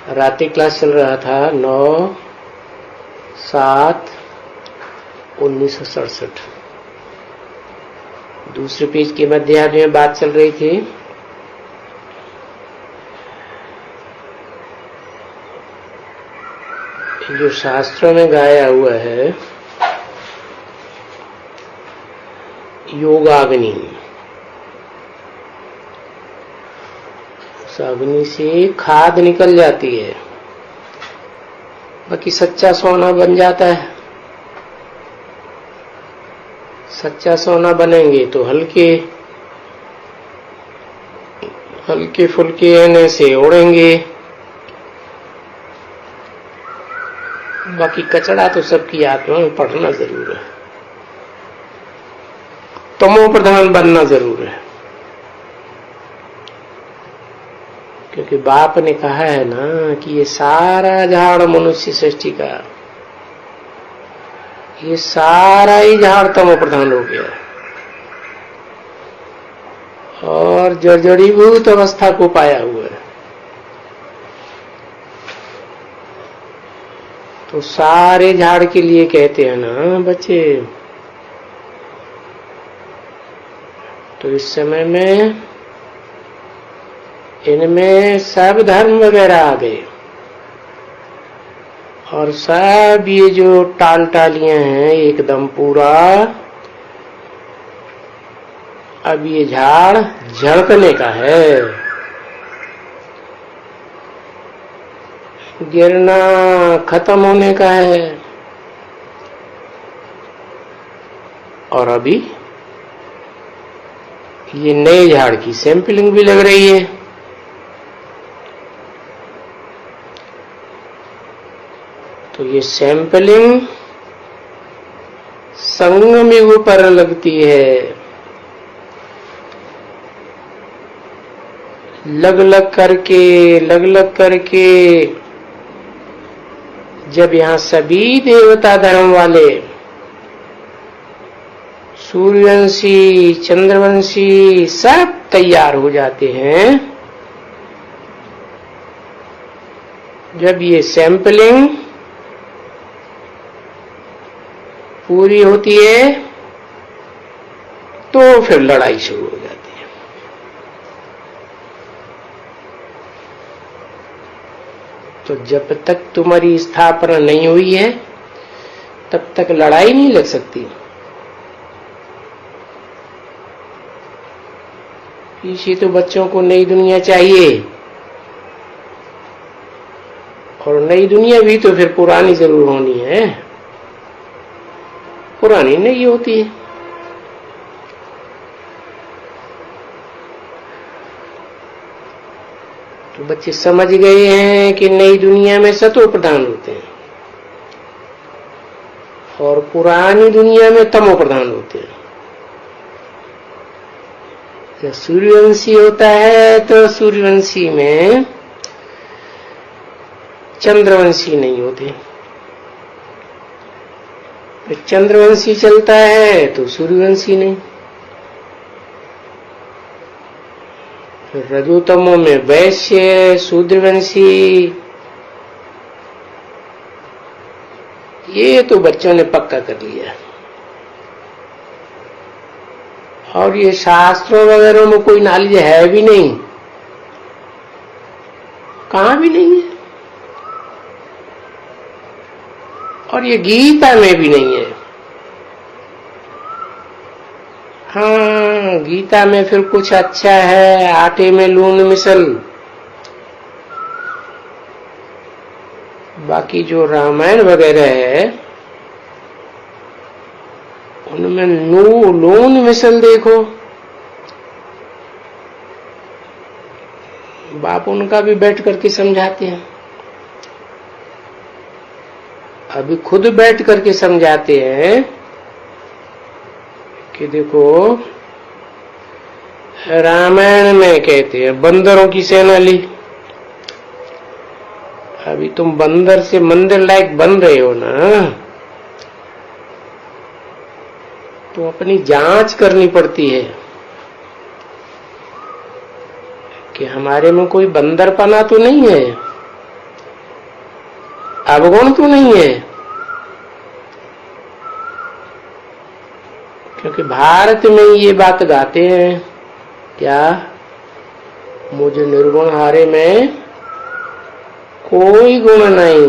रात्रि क्लास चल रहा था 9/7/1967। दूसरे पेज के मध्य में बात चल रही थी जो शास्त्रों में गाया हुआ है योगाग्नि। उस अग्नि से खाद निकल जाती है, बाकी सच्चा सोना बन जाता है। सच्चा सोना बनेंगे तो हल्के फुल्के एने से उड़ेंगे, बाकी कचड़ा तो सबकी आत्मा में पढ़ना जरूर है, तमो प्रधान बनना जरूर है। क्योंकि बाप ने कहा है ना कि ये सारा झाड़ मनुष्य सृष्टि का, ये सारा ही झाड़ तमो प्रधान हो गया और जड़ीभूत अवस्था को पाया हुआ है। तो सारे झाड़ के लिए कहते हैं ना बच्चे, तो इस समय में इनमें सब धर्म वगैरह आ गए और सब ये जो टालियां हैं एकदम पूरा, अब ये झाड़ झड़कने का है, गिरना खत्म होने का है। और अभी ये नए झाड़ की सैंपलिंग भी लग रही है। तो ये सैंपलिंग संगम युग पर लगती है, लग लग करके जब यहां सभी देवता धर्म वाले सूर्यवंशी चंद्रवंशी सब तैयार हो जाते हैं, जब ये सैंपलिंग पूरी होती है तो फिर लड़ाई शुरू हो जाती है। तो जब तक तुम्हारी स्थापना नहीं हुई है तब तक लड़ाई नहीं लग सकती। इसी तो बच्चों को नई दुनिया चाहिए, और नई दुनिया भी तो फिर पुरानी जरूर होनी है, पुरानी नहीं होती है। तो बच्चे समझ गए हैं कि नई दुनिया में सतो प्रधान होते हैं और पुरानी दुनिया में तमो प्रधान होते हैं। जब सूर्यवंशी होता है तो सूर्यवंशी में चंद्रवंशी नहीं होते, फिर चंद्रवंशी चलता है तो सूर्यवंशी नहीं, फिर रजोतमो में वैश्य शूद्रवंशी। ये तो बच्चों ने पक्का कर लिया। और ये शास्त्रों वगैरह में कोई नॉलेज है भी नहीं, कहां भी नहीं है, और ये गीता में भी नहीं है। हाँ, गीता में फिर कुछ अच्छा है, आटे में लून मिसल, बाकी जो रामायण वगैरह है उनमें लून मिसल देखो। बाप उनका भी बैठ करके समझाते हैं, अभी खुद बैठ करके समझाते हैं कि देखो रामायण में कहते हैं बंदरों की सेना ली, अभी तुम बंदर से मंदिर लायक बन रहे हो ना, तो अपनी जांच करनी पड़ती है कि हमारे में कोई बंदरपना तो नहीं है, अवगुण तो नहीं है, क्योंकि भारत में ये बात गाते हैं क्या, मुझे निर्गुण हारे में कोई गुण नहीं।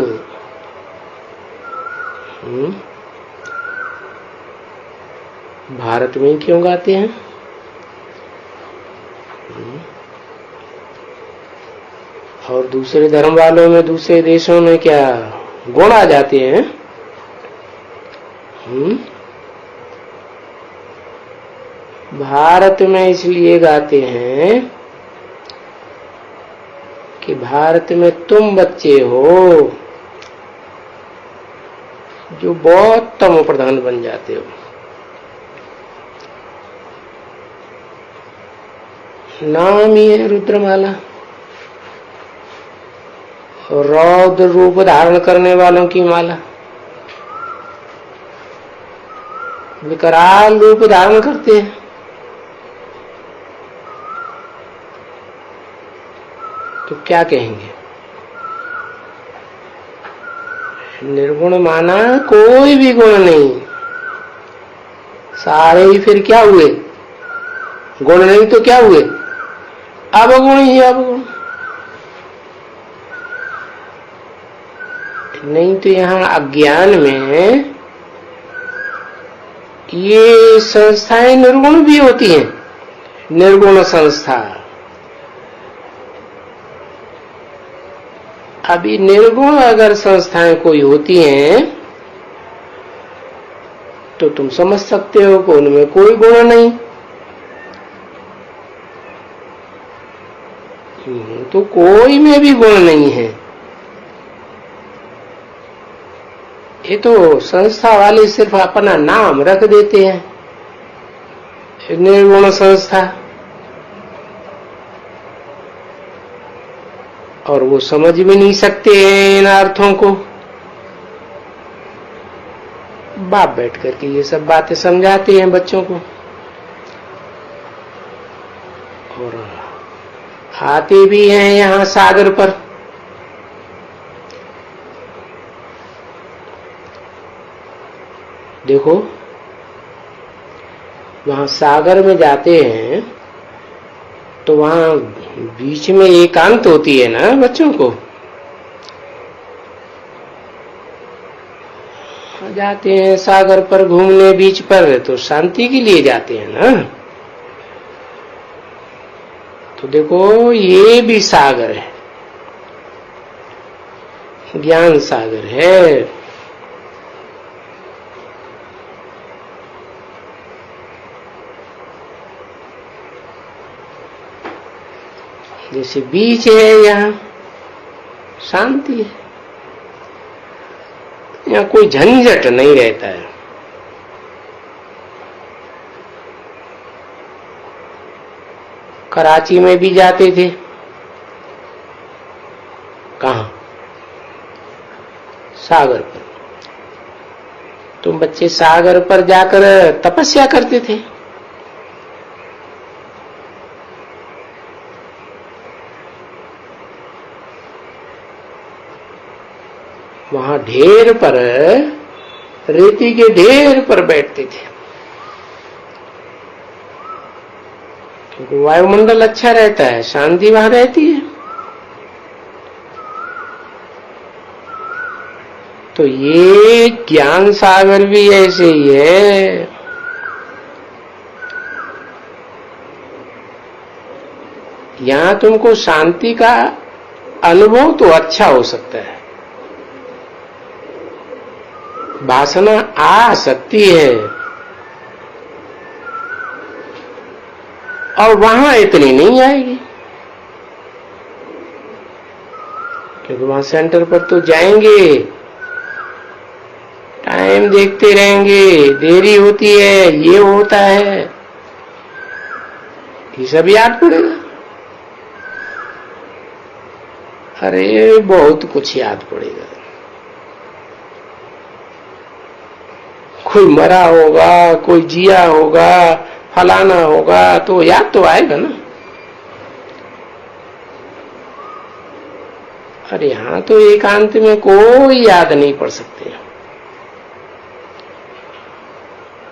भारत में क्यों गाते हैं? और दूसरे धर्म वालों में, दूसरे देशों में क्या गुण आ जाते हैं? भारत में इसलिए गाते हैं कि भारत में तुम बच्चे हो जो बहुत तमो प्रधान बन जाते हो। नाम ही है रुद्रमाला, रौद्र रूप धारण करने वालों की माला, विकराल रूप धारण करते हैं। तो क्या कहेंगे? निर्गुण माना कोई भी गुण नहीं, सारे ही फिर क्या हुए? गुण नहीं तो क्या हुए? अवगुण ही अवगुण। नहीं तो यहाँ अज्ञान में ये संस्थाएं निर्गुण भी होती हैं, निर्गुण संस्था। अभी निर्गुण अगर संस्थाएं कोई होती हैं तो तुम समझ सकते हो कि उनमें कोई गुण नहीं, तो कोई में भी गुण नहीं है। ये तो संस्था वाले सिर्फ अपना नाम रख देते हैं, निर्गुण संस्था, और वो समझ भी नहीं सकते हैं इन अर्थों को। बाप बैठ करके ये सब बातें समझाते हैं बच्चों को, और आते भी हैं यहाँ सागर पर। देखो वहां सागर में जाते हैं तो वहां बीच में एकांत होती है ना बच्चों को। जाते हैं सागर पर घूमने बीच पर तो शांति के लिए जाते हैं ना। तो देखो ये भी सागर है, ज्ञान सागर है। जैसे बीच है, यहाँ शांति है, यहाँ कोई झंझट नहीं रहता है। कराची में भी जाते थे, कहाँ? सागर पर। तुम बच्चे सागर पर जाकर तपस्या करते थे। वहां ढेर पर, रेती के ढेर पर बैठते थे, क्योंकि वायुमंडल अच्छा रहता है, शांति वहां रहती है। तो ये ज्ञान सागर भी ऐसे ही है। यहां तुमको शांति का अनुभव तो अच्छा हो सकता है, वासना आ सकती है, और वहां इतनी नहीं आएगी, क्योंकि वहां सेंटर पर तो जाएंगे, टाइम देखते रहेंगे, देरी होती है, ये होता है, ये सब याद पड़ेगा। अरे बहुत कुछ याद पड़ेगा। कोई मरा होगा, कोई जिया होगा, फलाना होगा, तो याद तो आएगा ना। और यहां तो एकांत में कोई याद नहीं पढ़ सकते।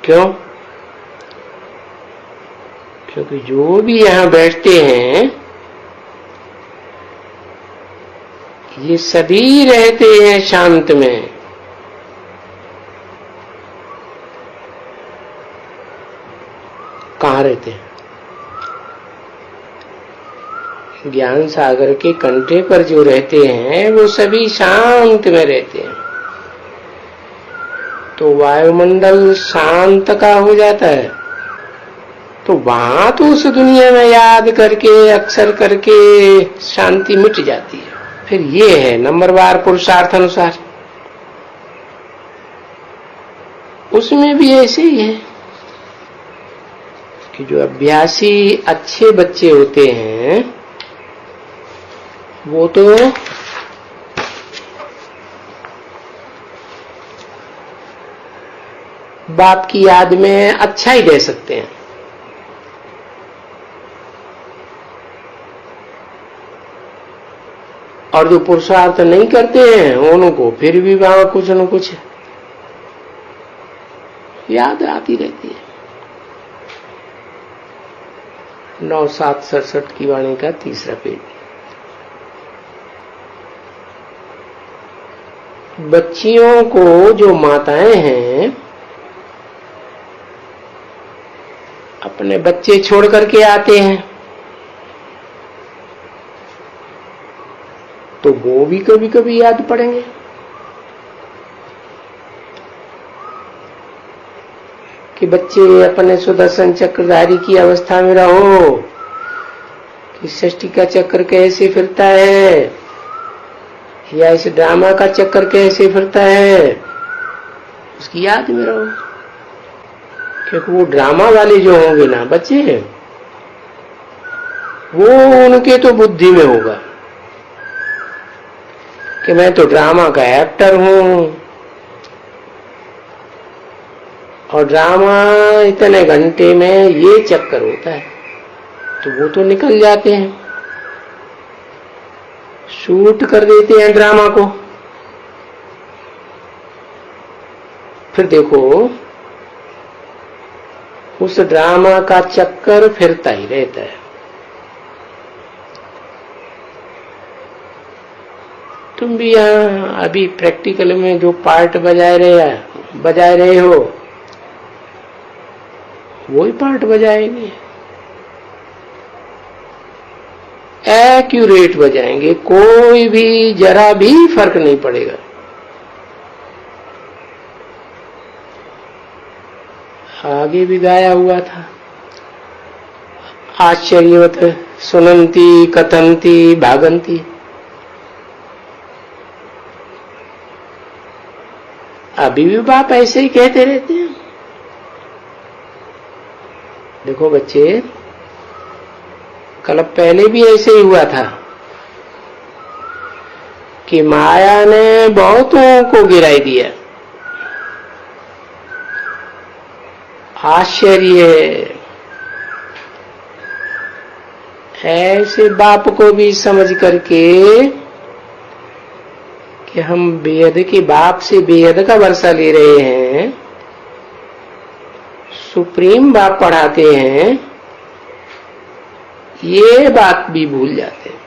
क्यों? क्योंकि जो भी यहां बैठते हैं ये सभी रहते हैं शांत में। कहां रहते हैं? ज्ञान सागर के कंठे पर जो रहते हैं वो सभी शांत में रहते हैं। तो वायुमंडल शांत का हो जाता है तो वहां तो उस दुनिया में याद करके अक्षर करके शांति मिट जाती है। फिर ये है नंबरवार पुरुषार्थ अनुसार। उसमें भी ऐसे ही है कि जो अभ्यासी अच्छे बच्चे होते हैं वो तो बाप की याद में अच्छा ही रह सकते हैं। और जो पुरुषार्थ नहीं करते हैं उनको फिर भी वहां कुछ न कुछ याद आती रहती है। 9/7/67 की वाणी का 3रा पेज। बच्चियों को जो माताएं हैं अपने बच्चे छोड़ करके आते हैं तो वो भी कभी कभी याद पड़ेंगे। कि बच्चे अपने सुदर्शन चक्रधारी की अवस्था में रहो कि षष्ठी का चक्र कैसे फिरता है या इस ड्रामा का चक्कर कैसे फिरता है उसकी याद में रहो। क्योंकि वो ड्रामा वाले जो होंगे ना बच्चे वो उनके तो बुद्धि में होगा कि मैं तो ड्रामा का एक्टर हूं और ड्रामा इतने घंटे में ये चक्कर होता है। तो वो तो निकल जाते हैं, शूट कर देते हैं ड्रामा को। फिर देखो उस ड्रामा का चक्कर फिरता ही रहता है। तुम भी यहाँ अभी प्रैक्टिकल में जो पार्ट बजाए रहे हो वही पार्ट बजाएंगे, एक्यूरेट बजाएंगे, कोई भी जरा भी फर्क नहीं पड़ेगा। आगे भी गाया हुआ था, आश्चर्यवत सुनंती कथंती भागंती। अभी भी बाप ऐसे ही कहते रहते हैं। देखो बच्चे, कल पहले भी ऐसे ही हुआ था कि माया ने बहुतों को गिराई दिया। आश्चर्य ऐसे बाप को भी समझ करके कि हम बेहद के बाप से बेहद का वर्षा ले रहे हैं, सुप्रीम बाप पढ़ाते हैं, ये बात भी भूल जाते हैं।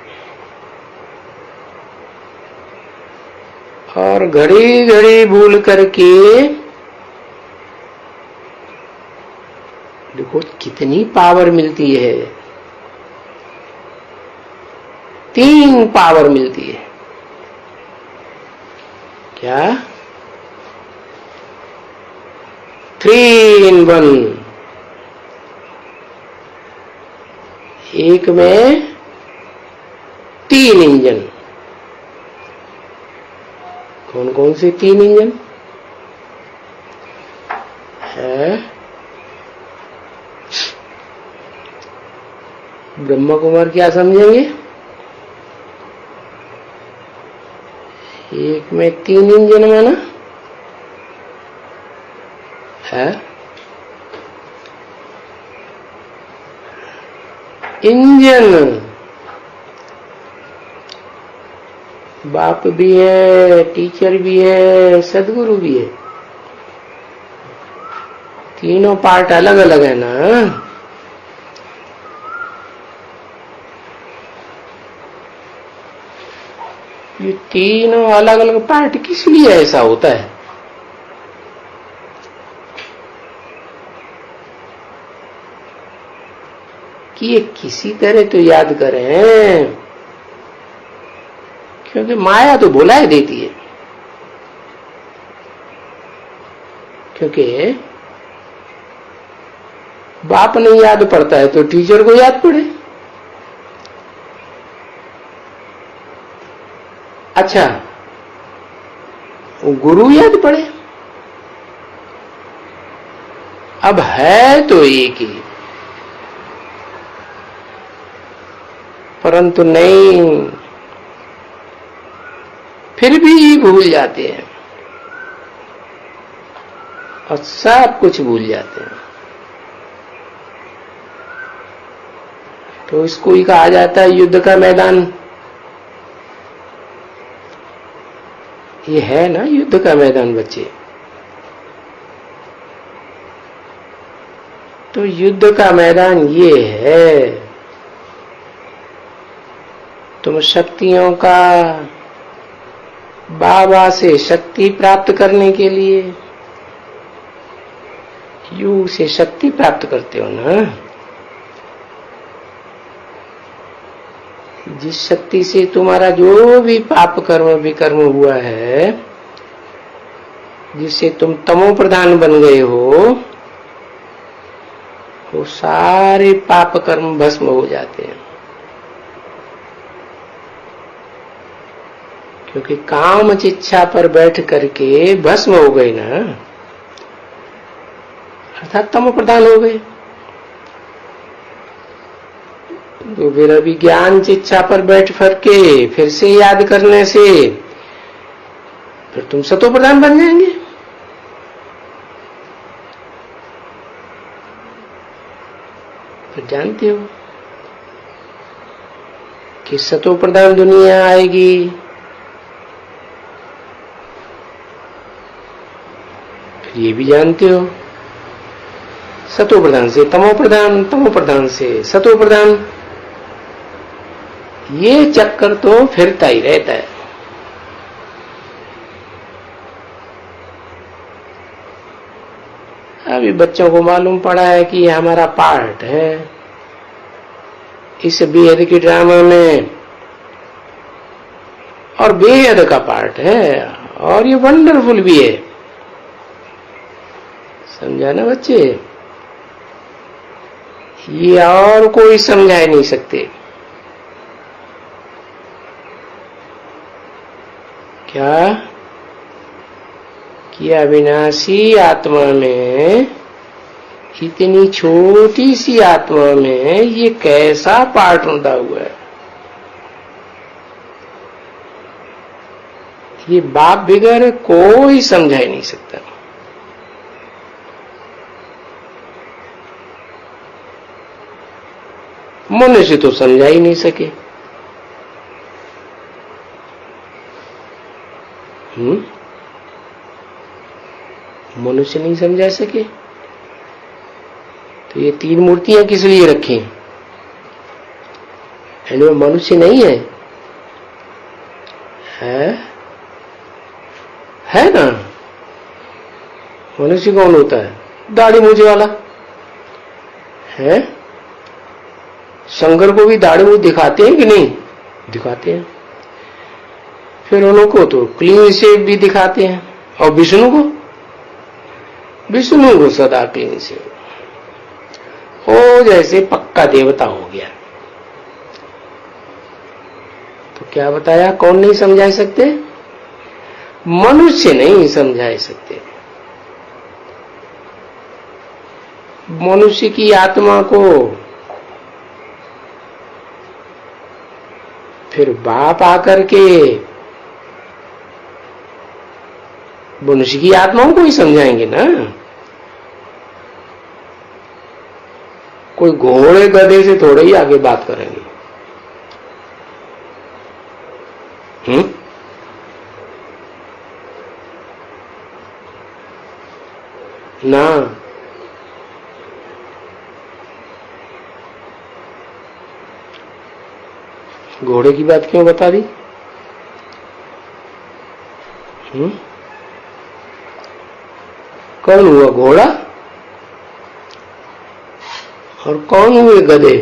और घड़ी घड़ी भूल करके देखो कितनी पावर मिलती है। 3 पावर मिलती है। क्या? 3 in 1। एक में 3 इंजन। कौन कौन से 3 इंजन है? ब्रह्मा कुमार क्या समझेंगे? एक में 3 इंजन माना है इंजन। बाप भी है, टीचर भी है, सदगुरु भी है। तीनों पार्ट अलग अलग है ना। ये तीनों अलग अलग पार्ट किस लिए ऐसा होता है? कि ये किसी तरह तो याद करें, क्योंकि माया तो भुला ही देती है। क्योंकि बाप नहीं याद पड़ता है तो टीचर को याद पड़े। अच्छा, गुरु याद पड़े। अब है तो एक ही, परंतु नहीं, फिर भी भूल जाते हैं और सब कुछ भूल जाते हैं। तो इसको ही कहा जाता है युद्ध का मैदान। ये है ना युद्ध का मैदान बच्चे। तो युद्ध का मैदान ये है, तुम शक्तियों का बाबा से शक्ति प्राप्त करने के लिए योग से शक्ति प्राप्त करते हो ना। जिस शक्ति से तुम्हारा जो भी पाप कर्म विकर्म हुआ है, जिससे तुम तमो प्रधान बन गए हो, वो सारे पाप कर्म भस्म हो जाते हैं। क्योंकि काम इच्छा पर बैठ करके भस्म हो गए ना, अर्थात तमो प्रधान हो गए। तो फिर अभी ज्ञान इच्छा पर बैठ के फिर से याद करने से फिर तुम सतो प्रधान बन जाएंगे। तो जानते हो कि सतो प्रधान दुनिया आएगी, फिर ये भी जानते हो सतो प्रधान से तमो प्रधान, तमो प्रधान से सतो प्रधान, ये चक्कर तो फिरता ही रहता है। अभी बच्चों को मालूम पड़ा है कि ये हमारा पार्ट है इस बेहद के ड्रामा में, और बेहद का पार्ट है, और ये वंडरफुल भी है। समझा ना बच्चे? ये और कोई समझा नहीं सकते। क्या कि अविनाशी आत्मा में, इतनी छोटी सी आत्मा में ये कैसा पार्ट रुंधा हुआ है। ये बाप बिगर कोई समझा ही नहीं सकता। मनुष्य तो समझा ही नहीं सके। मनुष्य नहीं समझा सके। तो ये तीन मूर्तियां किस लिए रखी? इनमें मनुष्य नहीं है, है ना? मनुष्य कौन होता है? दाढ़ी मूछ वाला है। शंकर को भी दाढ़ी मूछ दिखाते हैं कि नहीं? दिखाते हैं। फिर उनको तो क्लीन शेव भी दिखाते हैं, और विष्णु को सदा क्लीन शेव हो, जैसे पक्का देवता हो गया। तो क्या बताया? कौन नहीं समझा सकते? मनुष्य नहीं समझा सकते। मनुष्य की आत्मा को फिर बाप आकर के मनुष्य की आत्माओं को ही समझाएंगे ना। कोई घोड़े गधे से थोड़े ही आगे बात करेंगे। ना। घोड़े की बात क्यों बता दी? कौन हुआ घोड़ा और कौन हुए गधे?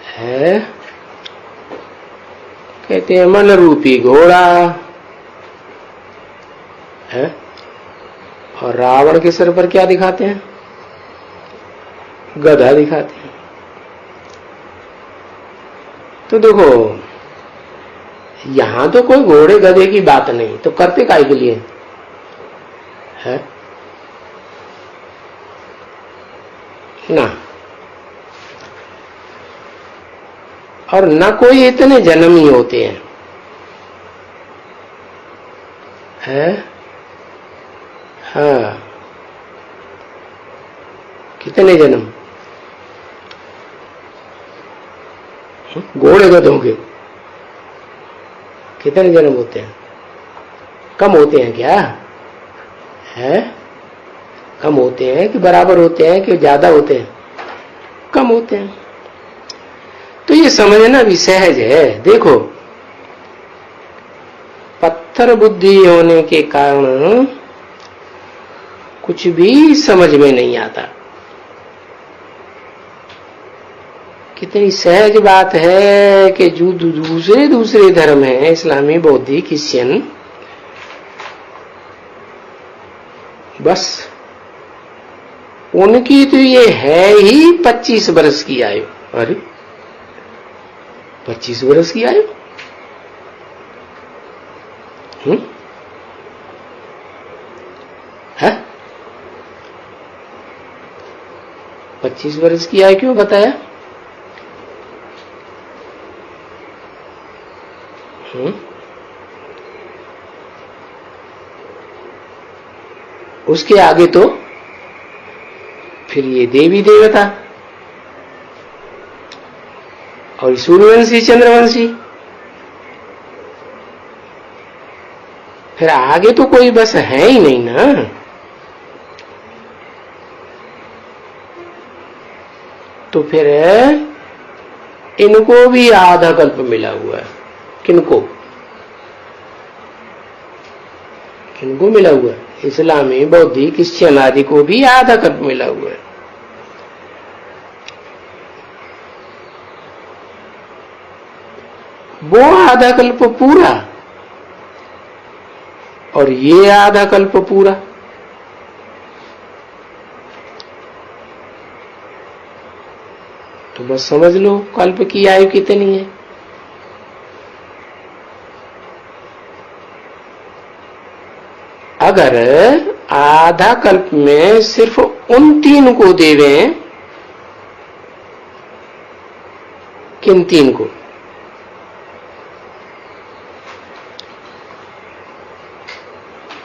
है कहते हैं मन रूपी घोड़ा है, और रावण के सिर पर क्या दिखाते हैं? गधा दिखाते हैं। तो देखो यहां तो कोई घोड़े गधे की बात नहीं, तो करते काय के लिए है ना। और न कोई इतने जन्म ही होते हैं, है? हाँ, कितने जन्म घोड़े गधों के कितने जन्म होते हैं? कम होते हैं क्या? है कम होते हैं कि बराबर होते हैं कि ज्यादा होते हैं? कम होते हैं। तो ये समझना भी सहज है। देखो पत्थर बुद्धि होने के कारण कुछ भी समझ में नहीं आता। कितनी सहज बात है कि जो दूसरे धर्म हैं, इस्लामी, बौद्धिक, क्रिश्चियन, बस उनकी तो ये है ही 25 वर्ष की आयु। अरे 25 वर्ष की आयु? है 25 वर्ष की आयु क्यों बताया? उसके आगे तो फिर ये देवी देवता और सूर्यवंशी, चंद्रवंशी, फिर आगे तो कोई बस है ही नहीं ना। तो फिर इनको भी आधा कल्प मिला हुआ है। किनको किनको मिला हुआ है? इस्लामी, बौद्धिक, क्रिश्चियन आदि को भी आधा कल्प मिला हुआ है। वो आधा कल्प पूरा और ये आधा कल्प पूरा। तो बस समझ लो कल्प की आयु कितनी है। अगर आधा कल्प में सिर्फ उन 3 को देवें, किन 3 को?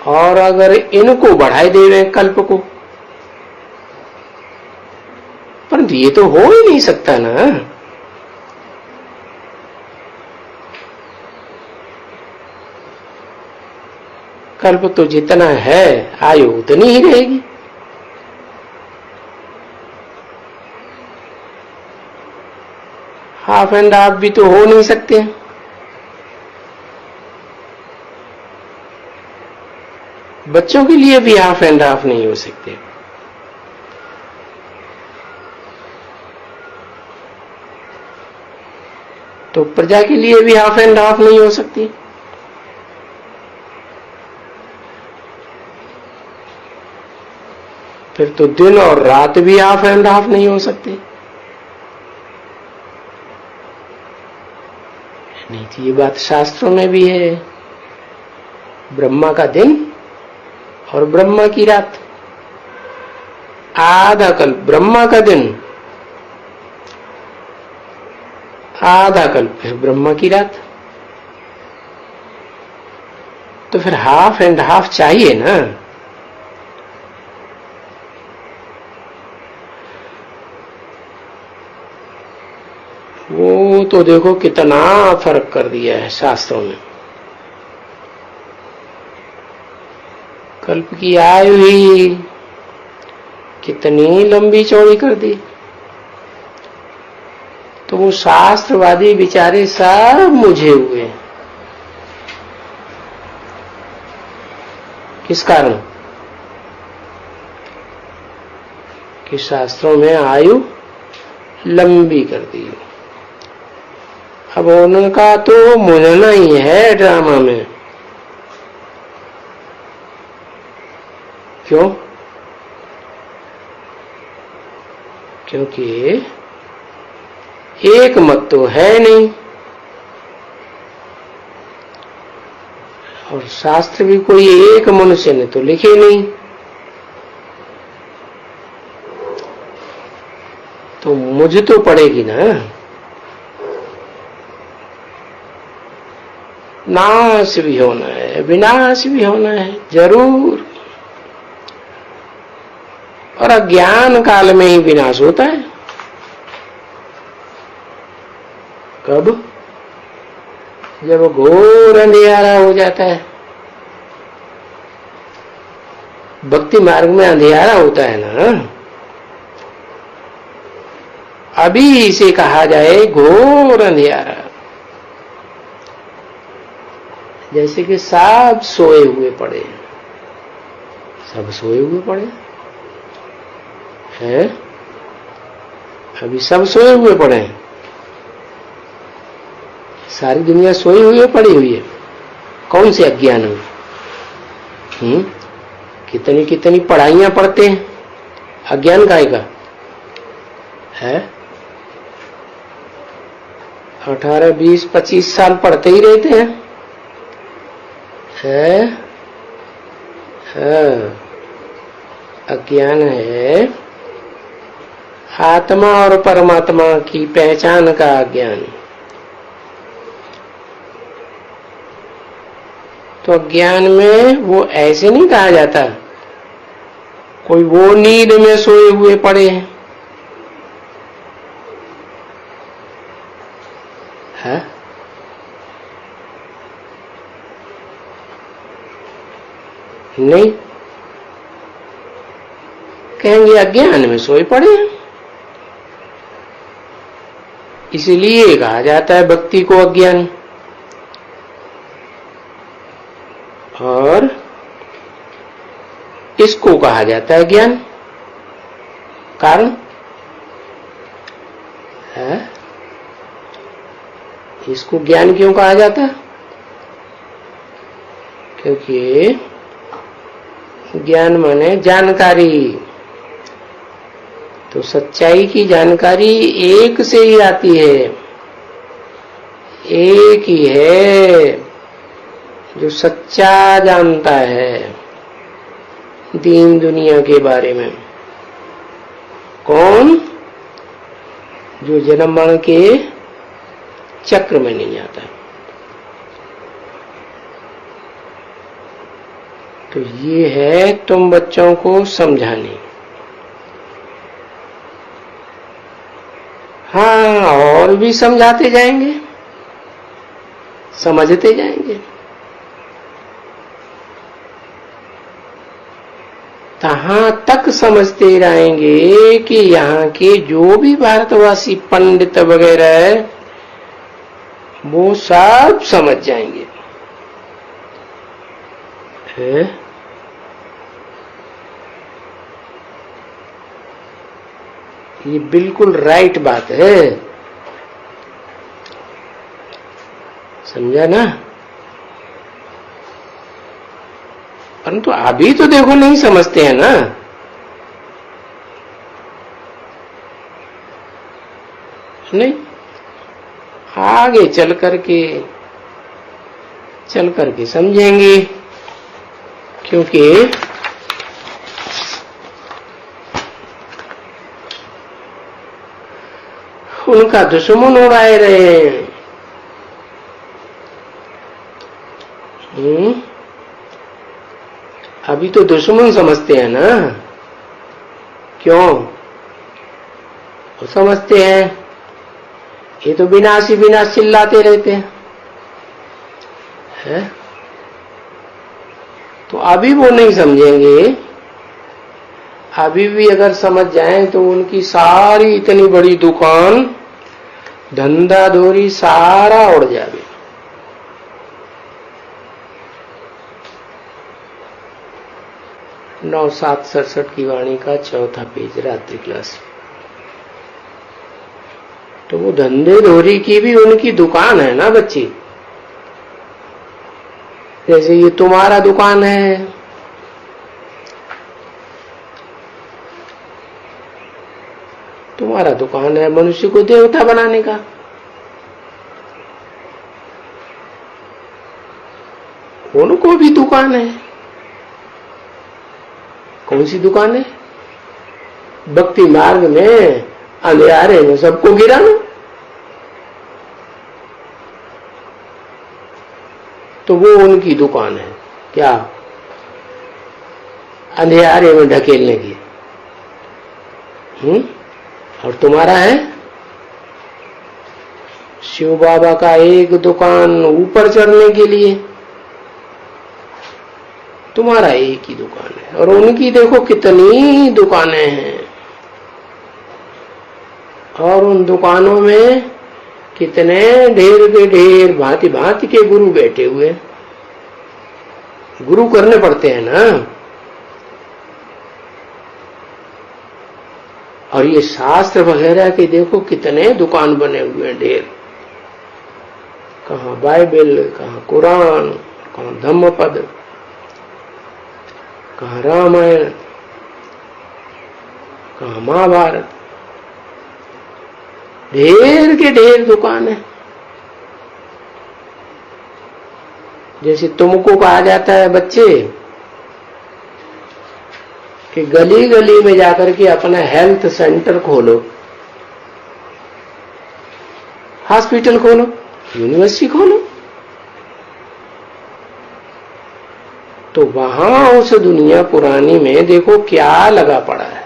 और अगर इनको बढ़ाई देवें कल्प को, परंतु ये तो हो ही नहीं सकता ना। कल्प तो जितना है आयु उतनी ही रहेगी। हाफ एंड हाफ भी तो हो नहीं सकते। बच्चों के लिए भी हाफ एंड हाफ नहीं हो सकते। तो प्रजा के लिए भी हाफ एंड हाफ नहीं हो सकती। फिर तो दिन और रात भी हाफ एंड हाफ नहीं हो सकते। नहीं तो ये बात शास्त्रों में भी है। ब्रह्मा का दिन और ब्रह्मा की रात, आधा कल्प ब्रह्मा का दिन, आधा कल्प फिर ब्रह्मा की रात। तो फिर हाफ एंड हाफ चाहिए ना। वो तो देखो कितना फर्क कर दिया है शास्त्रों में। कल्प की आयु ही कितनी लंबी चौड़ी कर दी। तो वो शास्त्रवादी बेचारे सब मुझे हुए। किस कारण? कि शास्त्रों में आयु लंबी कर दी। अब उनका तो मुझना ही है ड्रामा में। क्यों? क्योंकि एक मत तो है नहीं, और शास्त्र भी कोई एक मनुष्य ने तो लिखे नहीं। तो मुझे तो पड़ेगी ना। नाश भी होना है, विनाश भी होना है जरूर। और अज्ञान काल में ही विनाश होता है। कब? जब घोर अंधियारा हो जाता है। भक्ति मार्ग में अंधियारा होता है ना, अभी इसे कहा जाए घोर अंधियारा। जैसे कि सब सोए हुए पड़े, सब सोए हुए पड़े हैं। अभी सब सोए हुए पड़े हैं, सारी दुनिया सोई हुई है, पड़ी हुई है। कौन से अज्ञान में? कितनी कितनी पढ़ाइयां पढ़ते हैं, अज्ञान काहे का है? 18, 20, 25 साल पढ़ते ही रहते हैं। अज्ञान है आत्मा और परमात्मा की पहचान का अज्ञान। तो अज्ञान में वो ऐसे नहीं कहा जाता कोई वो नींद में सोए हुए पड़े हैं। है? नहीं, कहेंगे अज्ञान में सोए पड़े हैं। इसलिए कहा जाता है भक्ति को अज्ञान। और इसको कहा जाता है ज्ञान। कारण है? इसको ज्ञान क्यों कहा जाता है? क्योंकि ज्ञान माने जानकारी। तो सच्चाई की जानकारी एक से ही आती है। एक ही है जो सच्चा जानता है दीन दुनिया के बारे में। कौन? जो जन्म मरण के चक्र में नहीं आता। तो ये है तुम बच्चों को समझाने। हाँ, और भी समझाते जाएंगे, समझते जाएंगे। कहां तक समझते रहेंगे कि यहाँ के जो भी भारतवासी पंडित वगैरह है वो सब समझ जाएंगे। है? ये बिल्कुल राइट बात है, समझा ना? परंतु अभी तो देखो नहीं समझते हैं ना। नहीं, आगे चल करके समझेंगे। क्योंकि उनका दुश्मन उड़ाए रहे हैं। अभी तो दुश्मन समझते हैं ना। क्यों? वो समझते हैं ये तो विनाश ही विनाश चिल्लाते रहते हैं। है? तो अभी वो नहीं समझेंगे। अभी भी अगर समझ जाएं तो उनकी सारी इतनी बड़ी दुकान, धंधा धोरी सारा उड़ जाए। 9/7/67 की वाणी का 4था पेज, रात्रि क्लास। तो वो धंधे धोरी की भी उनकी दुकान है ना बच्ची। जैसे ये तुम्हारा दुकान है, तुम्हारा दुकान है मनुष्य को देवता बनाने का। उनको भी दुकान है। कौन सी दुकान है? भक्ति मार्ग में अंधियारे में सबको गिराना। तो वो उनकी दुकान है क्या? अंधियारे में ढकेलने की। और तुम्हारा है शिव बाबा का एक दुकान ऊपर चढ़ने के लिए। तुम्हारा एक ही दुकान है और उनकी देखो कितनी दुकानें हैं। और उन दुकानों में कितने ढेर के ढेर भांति भांति के गुरु बैठे हुए। गुरु करने पड़ते हैं ना। और ये शास्त्र वगैरह के देखो कितने दुकान बने हुए हैं, ढेर। कहाँ बाइबल, कहाँ कुरान, कहाँ धम्मपद, कहाँ रामायण, कहाँ महाभारत। ढेर के ढेर दुकान है। जैसे तुमको कहा जाता है बच्चे कि गली गली में जाकर के अपना हेल्थ सेंटर खोलो, हॉस्पिटल खोलो, यूनिवर्सिटी खोलो। तो वहां उस दुनिया पुरानी में देखो क्या लगा पड़ा है।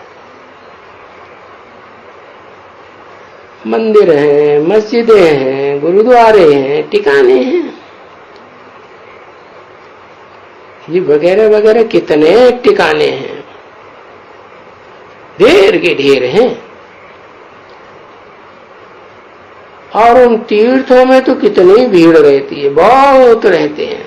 मंदिर हैं, मस्जिदें हैं, गुरुद्वारे हैं, टिकाने हैं, ये वगैरह वगैरह कितने टिकाने हैं, ढेर के ढेर हैं। और उन तीर्थों में तो कितनी भीड़ रहती है, बहुत रहते हैं।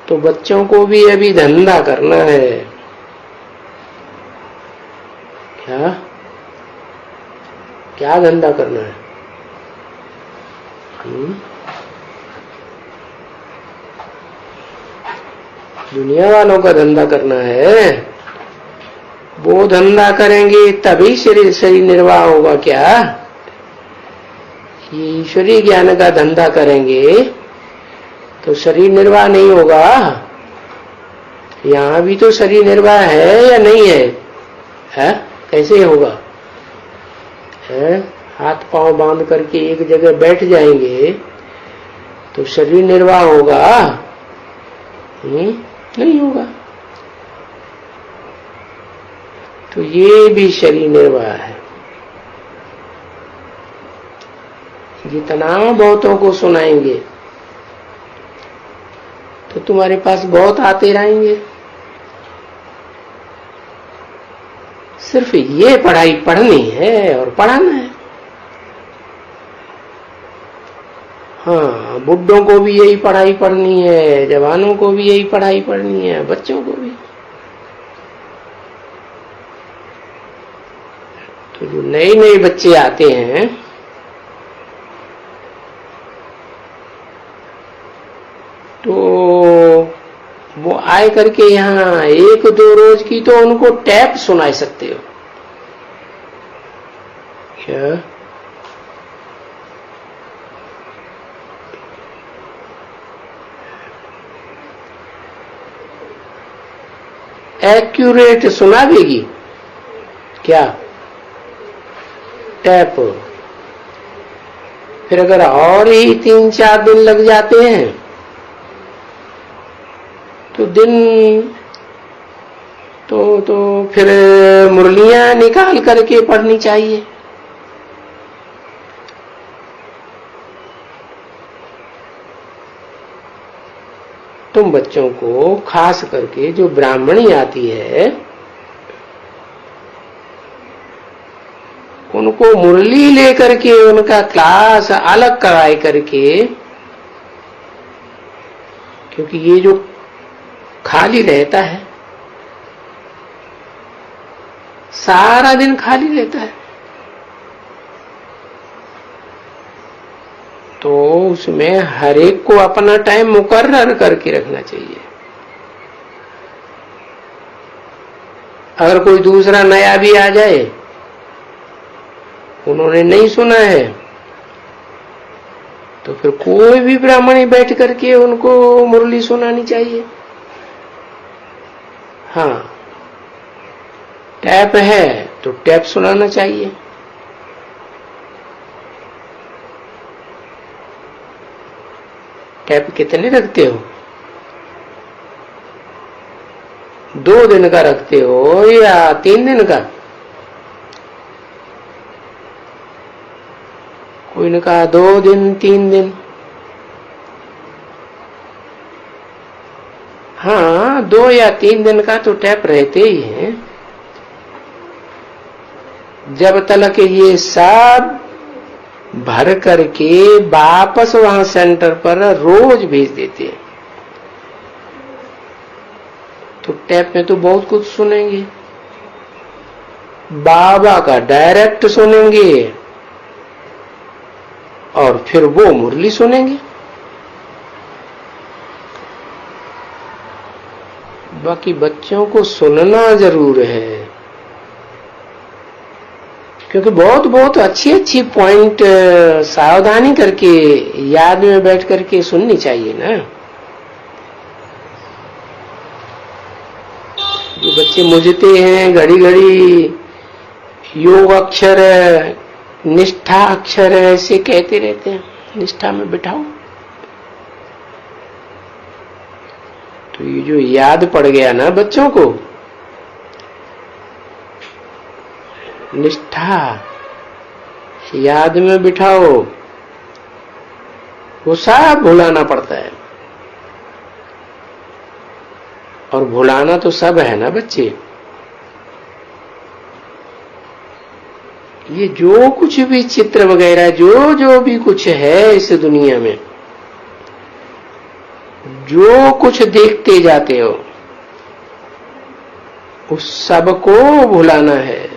तो बच्चों को भी अभी धंधा करना है। क्या क्या धंधा करना है? दुनिया वालों का धंधा करना है। वो धंधा करेंगे तभी शरीर निर्वाह होगा क्या? ईश्वरीय ज्ञान का धंधा करेंगे तो शरीर निर्वाह नहीं होगा। यहाँ भी तो शरीर निर्वाह है या नहीं है? है? कैसे होगा? है? हाथ पांव बांध करके एक जगह बैठ जाएंगे तो शरीर निर्वाह होगा? नहीं होगा। तो ये भी शरीर निर्वाह है। जितना बहुतों को सुनाएंगे तो तुम्हारे पास बहुत आते रहेंगे। सिर्फ ये पढ़ाई पढ़नी है और पढ़ाना है। हाँ, बुड्ढों को भी यही पढ़ाई पढ़नी है, जवानों को भी यही पढ़ाई पढ़नी है, बच्चों को भी। तो जो नए नए बच्चे आते हैं तो वो आए करके यहाँ 1-2 रोज की तो उनको टैप सुनाई सकते हो क्या? एक्यूरेट सुना देगी क्या टैप? फिर अगर और ही 3-4 दिन लग जाते हैं तो तो फिर मुरलियां निकाल करके पढ़नी चाहिए। तुम बच्चों को, खास करके जो ब्राह्मणी आती है, उनको मुरली लेकर के उनका क्लास अलग कराए करके, क्योंकि ये जो खाली रहता है, सारा दिन खाली रहता है, तो उसमें हर एक को अपना टाइम मुकर्रर करके रखना चाहिए। अगर कोई दूसरा नया भी आ जाए, उन्होंने नहीं सुना है, तो फिर कोई भी ब्राह्मणी बैठ करके उनको मुरली सुनानी चाहिए। हाँ, टैप है तो टैप सुनाना चाहिए। टैप कितने रखते हो? 2 दिन का रखते हो या 3 दिन का? कोई ने कहा 2 दिन 3 दिन। हाँ, 2 या 3 दिन का तो टैप रहते ही हैं, जब तक ये सब भर करके वापस वहां सेंटर पर रोज भेज देते हैं। तो टैप में तो बहुत कुछ सुनेंगे, बाबा का डायरेक्ट सुनेंगे और फिर वो मुरली सुनेंगे। बाकी बच्चों को सुनना जरूर है, क्योंकि बहुत बहुत अच्छी अच्छी पॉइंट सावधानी करके याद में बैठ करके सुननी चाहिए ना। जो बच्चे मुझते हैं घड़ी घड़ी योग अक्षर, निष्ठा अक्षर ऐसे कहते रहते हैं, निष्ठा में बिठाओ, तो ये जो याद पड़ गया ना बच्चों को, निष्ठा याद में बिठाओ, वो सब भुलाना पड़ता है। और भुलाना तो सब है ना बच्चे। ये जो कुछ भी चित्र वगैरह जो जो भी कुछ है इस दुनिया में, जो कुछ देखते जाते हो, उस सब को भुलाना है।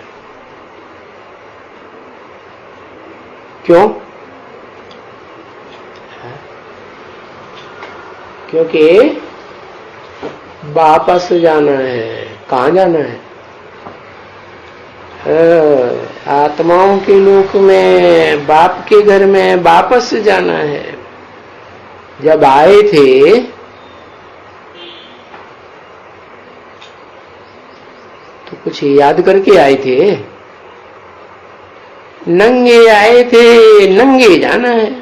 क्यों? क्योंकि वापस जाना है। कहाँ जाना है? आत्माओं के लोक में, बाप के घर में वापस जाना है। जब आए थे तो कुछ याद करके आए थे, नंगे आए थे, नंगे जाना है।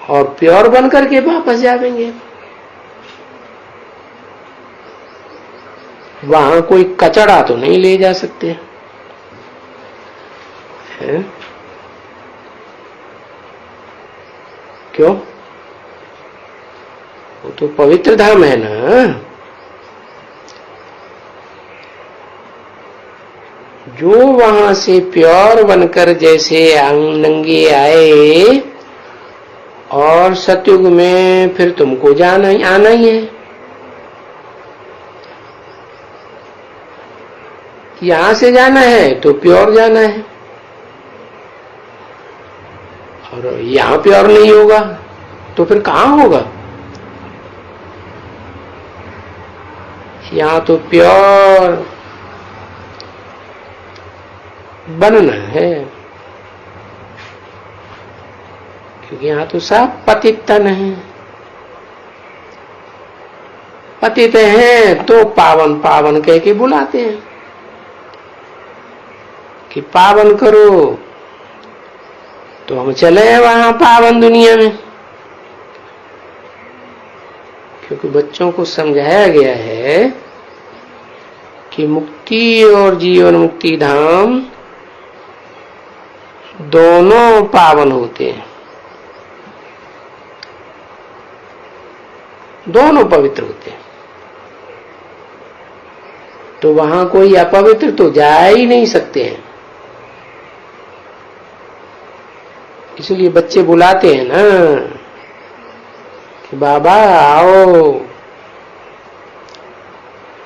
और प्योर बन करके वापस जाएंगे। वहां कोई कचड़ा तो नहीं ले जा सकते हैं? क्यों? वो तो पवित्र धाम है ना। जो वहां से प्योर बनकर जैसे नंगे आए, और सतयुग में फिर तुमको जाना ही आना ही है। यहां से जाना है तो प्योर जाना है, और यहां प्योर नहीं होगा तो फिर कहां होगा? यहां तो प्योर बनना है, क्योंकि यहां तो सब पतित तन है। पतित हैं तो पावन पावन कह के बुलाते हैं कि पावन करो, तो हम चले वहां पावन दुनिया में। क्योंकि बच्चों को समझाया गया है कि मुक्ति और जीवन मुक्ति धाम दोनों पावन होते हैं। दोनों पवित्र होते हैं। तो वहां कोई अपवित्र तो जा ही नहीं सकते हैं। इसलिए बच्चे बुलाते हैं ना कि बाबा आओ,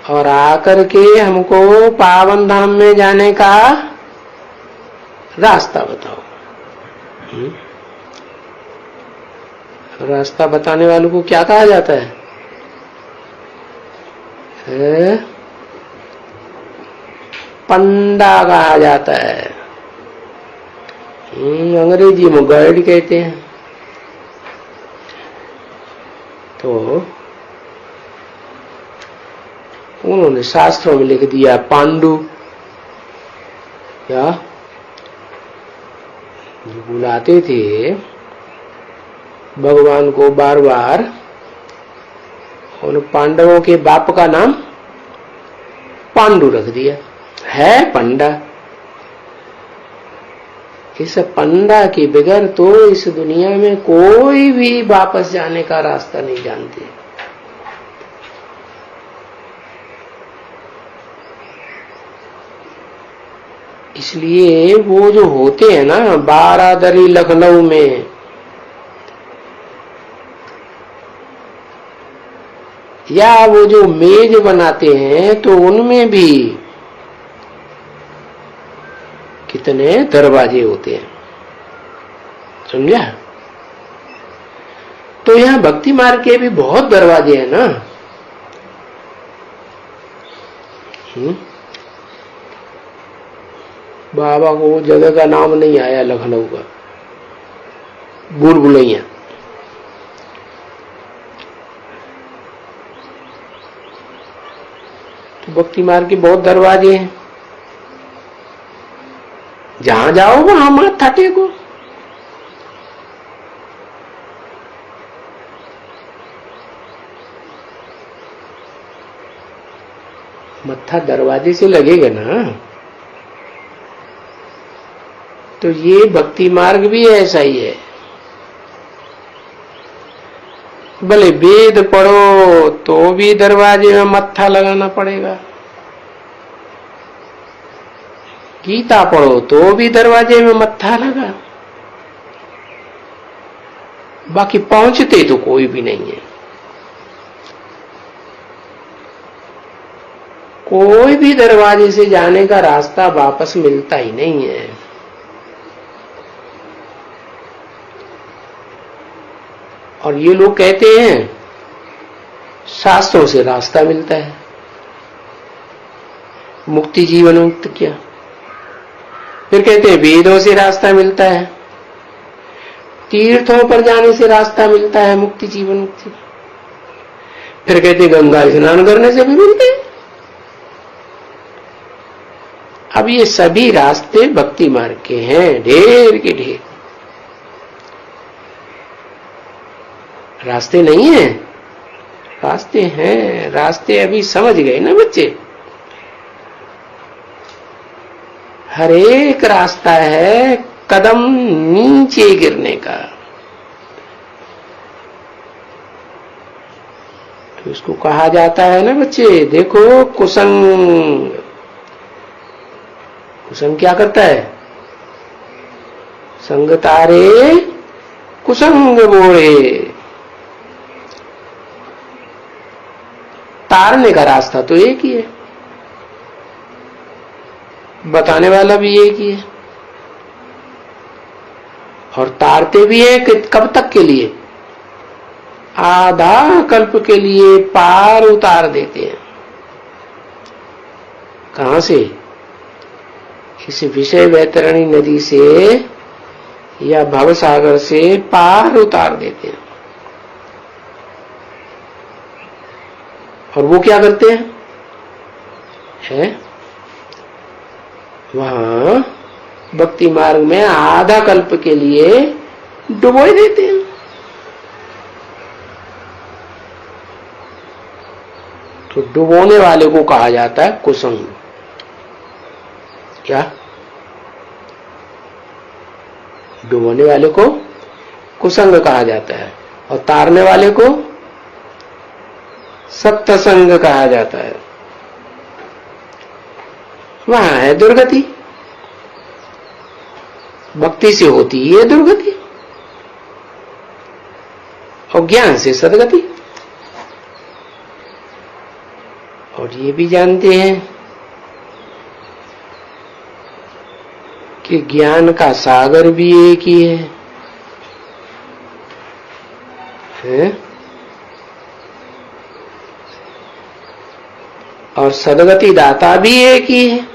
और आकर के हमको पावन धाम में जाने का रास्ता बताओ। रास्ता बताने वालों को क्या कहा जाता है? पंडा कहा जाता है। अंग्रेजी में गाइड कहते हैं। तो उन्होंने शास्त्रों में लिख दिया पांडु, क्या जो बुलाते थे भगवान को बार बार, उन पांडवों के बाप का नाम पांडु रख दिया, है पंडा। इस पंडा के बगैर तो इस दुनिया में कोई भी वापस जाने का रास्ता नहीं जानते। इसलिए वो जो होते हैं ना बारादरी लखनऊ में, या वो जो मेज बनाते हैं तो उनमें भी कितने दरवाजे होते हैं, समझा? तो यहाँ भक्ति मार्ग के भी बहुत दरवाजे हैं ना। बाबा को वो जगह का नाम नहीं आया लखनऊ का, भूल-भुलैया। तो भक्ति मार्ग के बहुत दरवाजे हैं, जहां जाओ वहां माथा टेको। मत्था दरवाजे से लगेगा ना। तो ये भक्ति मार्ग भी ऐसा ही है। भले वेद पढ़ो तो भी दरवाजे में मत्था लगाना पड़ेगा, गीता पढ़ो तो भी दरवाजे में मत्था लगा, बाकी पहुंचते तो कोई भी नहीं है। कोई भी दरवाजे से जाने का रास्ता वापस मिलता ही नहीं है। और ये लोग कहते हैं शास्त्रों से रास्ता मिलता है, मुक्ति जीवन मुक्त क्या। फिर कहते हैं वेदों से रास्ता मिलता है, तीर्थों पर जाने से रास्ता मिलता है मुक्ति जीवन मुक्ति। फिर कहते हैं गंगा स्नान करने से भी मिलते हैं। अब ये सभी रास्ते भक्ति मार्ग के हैं, ढेर के ढेर। रास्ते नहीं है, रास्ते हैं। रास्ते अभी समझ गए ना बच्चे। हर एक रास्ता है कदम नीचे गिरने का। तो इसको कहा जाता है ना बच्चे, देखो कुसंग। कुसंग क्या करता है? संग तारे कुसंग बोले। तारने का रास्ता तो एक ही है, बताने वाला भी एक ही है, और तारते भी है कि कब तक के लिए? आधा कल्प के लिए पार उतार देते हैं। कहां से? इस विषय वैतरणी नदी से या भवसागर से पार उतार देते हैं। और वो क्या करते हैं? वहां भक्ति मार्ग में आधा कल्प के लिए डुबो देते हैं। तो डुबोने वाले को कहा जाता है कुसंग। क्या? डुबोने वाले को कुसंग कहा जाता है, और तारने वाले को सत्संग कहा जाता है, वहां है दुर्गति। भक्ति से होती है दुर्गति और ज्ञान से सदगति। और ये भी जानते हैं कि ज्ञान का सागर भी एक ही है? और सदगति दाता भी एक ही है।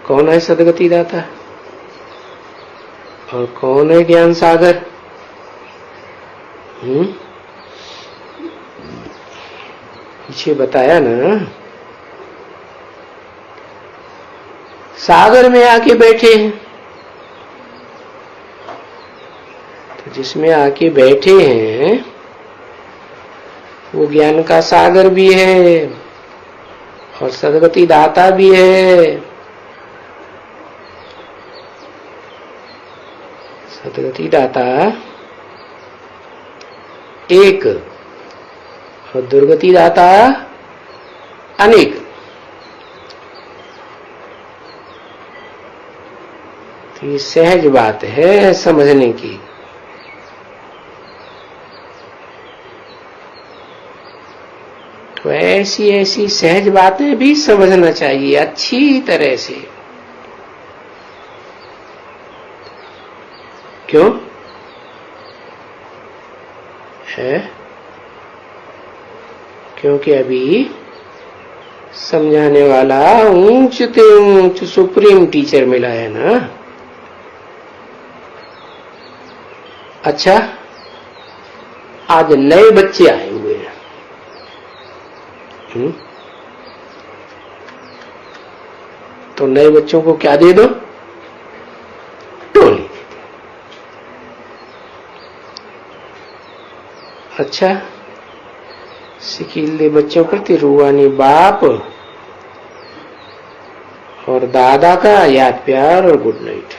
कौन है सदगति दाता और कौन है ज्ञान सागर? पीछे बताया ना, सागर में आके बैठे हैं। तो जिसमें आके बैठे हैं वो ज्ञान का सागर भी है और सदगति दाता भी है। सदगति दाता एक और दुर्गति दाता अनेक। तो ये सहज बात है समझने की। तो ऐसी ऐसी सहज बातें भी समझना चाहिए अच्छी तरह से। क्यों है? क्योंकि अभी समझाने वाला ऊंच से ऊंच सुप्रीम टीचर मिला है ना। अच्छा, आज नए बच्चे आए हुए हैं। तो नए बच्चों को क्या दे दो? टोली। अच्छा, सिकीले बच्चों प्रति रूहानी बाप और दादा का याद प्यार और गुड नाइट।